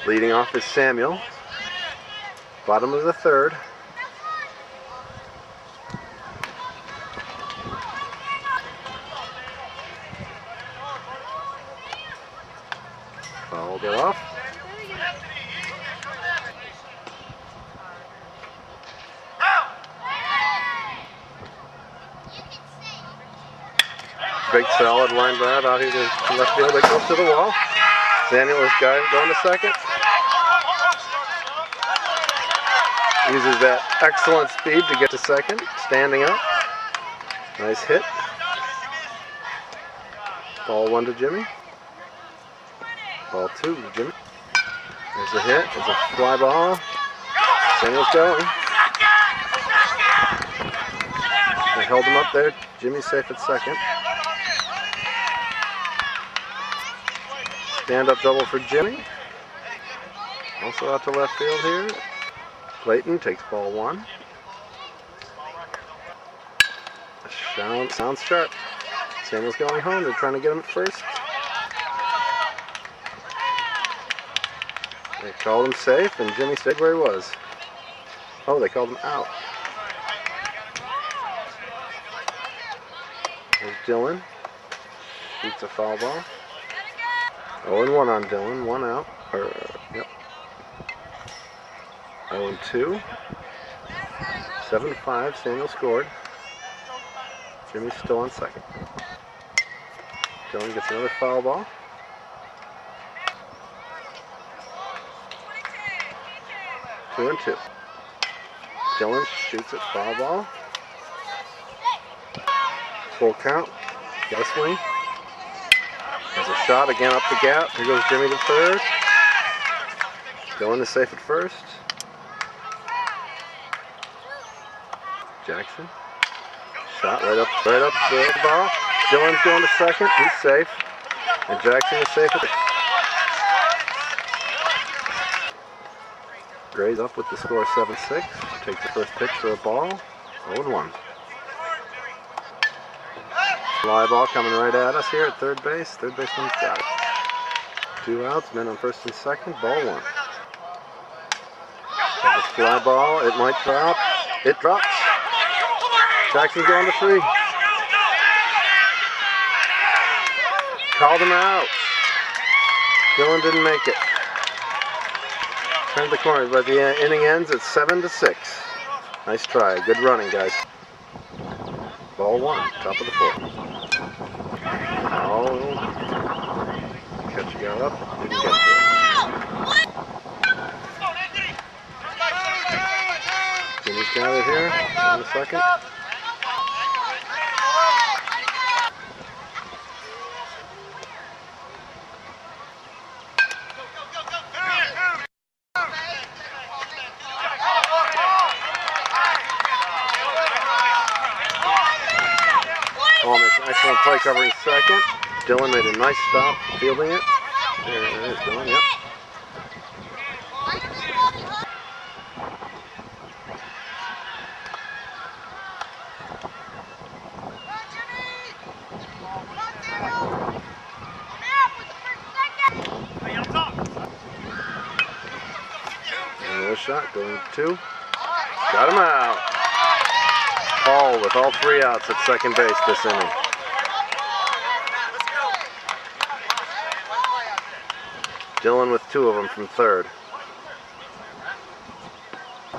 Leading off is Samuel. Bottom of the third. Fouled it off. Big solid line drive out here to left field. It goes to the wall. Samuel is going to second. Uses that excellent speed to get to second. Standing up. Nice hit. Ball 1 to Jimmy. Ball 2 to Jimmy. There's a hit. There's a fly ball. Samuel's going. They held him up there. Jimmy's safe at second. Stand-up double for Jimmy. Also out to left field here. Clayton takes ball 1. Sounds sharp. Samuel's going home. They're trying to get him at first. They called him safe, and Jimmy stayed where he was. Oh, they called him out. There's Dylan. Shoots a foul ball. 0-1 on Dylan. 1 out. Yep. 0-2. 7-5. Samuel scored. Jimmy's still on second. Dylan gets another foul ball. Two and 2. Dylan shoots at foul ball. Full count. Got a swing. Has a shot again up the gap. Here goes Jimmy to third. Dylan is safe at first. Jackson. Shot right up the ball. Dylan's going to second. He's safe. And Jackson is safe at the... Gray's up with the score 7-6. Takes the first pitch for a ball. 0-1. Fly ball coming right at us here at third base. Third baseman's got it. 2 outs, men on first and second. Ball 1. There's a fly ball. It might drop. It drops. Jackson's going to 3. Called him out. Dylan didn't make it. Turned the corner, but the inning ends at 7-6. Nice try. Good running, guys. Ball 1, top of the 4th. Oh, catcher got up. Didn't get to it. Jimmy's got it here in the second. Paul makes an excellent play covering second. Dylan made a nice stop fielding it. There it is, Dylan, yep. Another shot going 2. Got him out. Paul with all 3 outs at second base this inning. Dylan with 2 of them from third.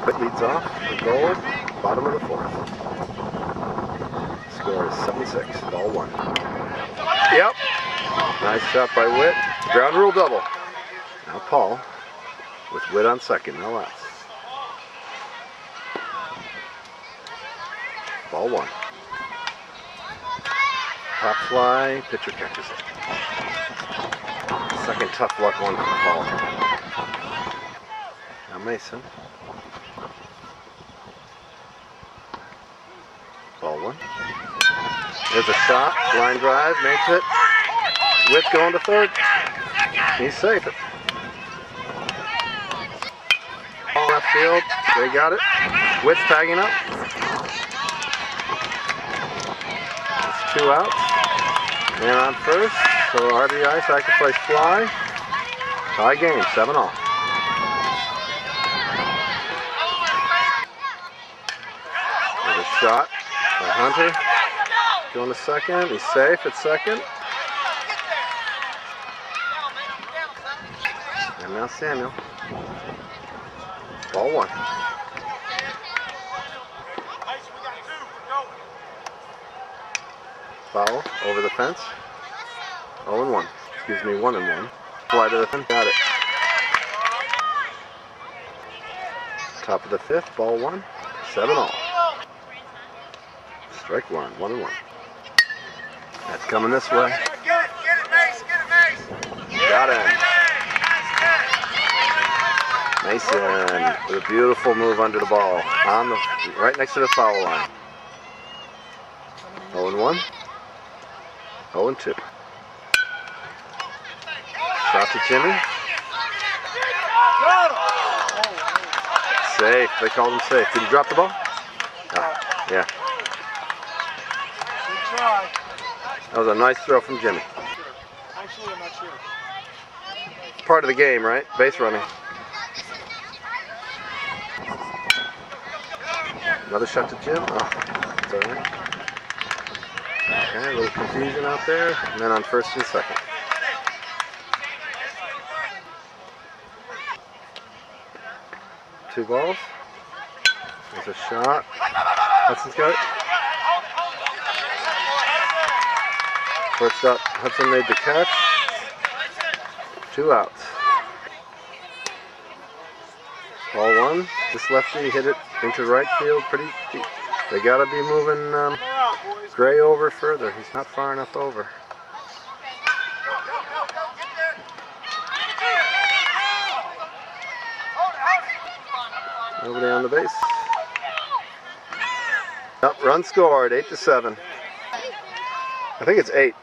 It leads off for goal, bottom of the 4th. Score is 7-6, ball 1. Yep. Nice shot by Witt. Ground rule double. Now Paul with Witt on second, no outs. Ball 1. Top fly, pitcher catches it. Second tough luck one for Paul. Now Mason. Ball 1. There's a shot, line drive, makes it. Witt going to third. He's safe. Ball left field, they got it. Witt's tagging up. 2 outs. Man on first. So RBI, sacrifice fly. Tie game, 7-all. shot by Hunter. Going to second. He's safe at second. And now Samuel. Ball one. Foul over the fence. 0-1. Excuse me, 1-1. Fly to the fence. Got it. Top of the fifth. Ball one. 7-all. Strike one. 1-1. That's coming this way. Get it, Mace. Get it, Mace. Got it. Mason with a beautiful move under the ball, on the right next to the foul line. 0-1. 0-2. Shot to Jimmy. Safe. They called him safe. Did he drop the ball? Oh, yeah. That was a nice throw from Jimmy. Actually, I'm not sure. Part of the game, right? Base running. Another shot to Jim. Oh, it's all right. Okay, a little confusion out there. And then on first and second. Two balls. There's a shot. Hudson's got it. First up, Hudson made the catch. 2 outs. Ball one. This lefty hit it into right field pretty deep. They gotta be moving Gray over further. He's not far enough over. Nobody on the base. Yep, run scored, 8-7. I think it's 8.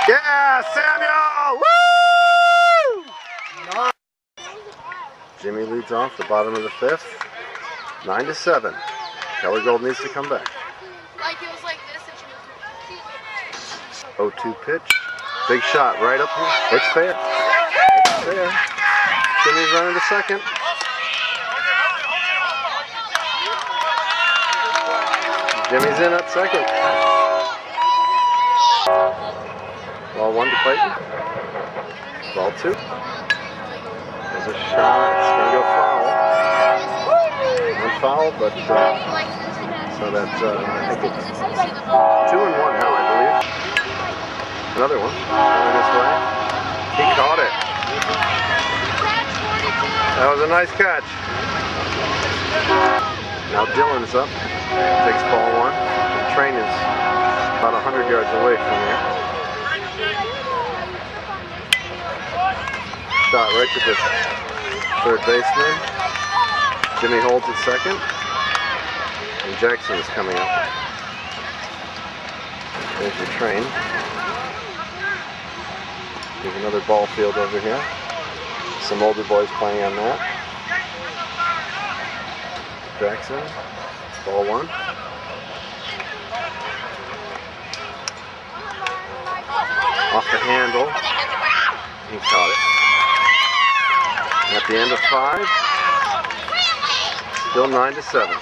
Yeah, Samuel! Woo! Jimmy leads off the bottom of the fifth. 9-7. Keller Gold needs to come back. Like it was like this and 0-2 pitch. Big shot right up here. It's fair. It's fair. Jimmy's running to second. Jimmy's in at second. Ball one to Clayton. Ball two. There's a shot. It's going to go foul. One foul, but so that's I think it's 2-1 now, I believe. Another one going this way. He caught it. That was a nice catch. Now Dylan's up. Takes ball one. The train is about 100 yards away from here. Shot right to the third baseman. Jimmy holds at second. And Jackson is coming up. There's your train. There's another ball field over here. Some older boys playing on that. Jackson. Ball one. Off the handle. He caught it. At the end of 5. Still 9-7.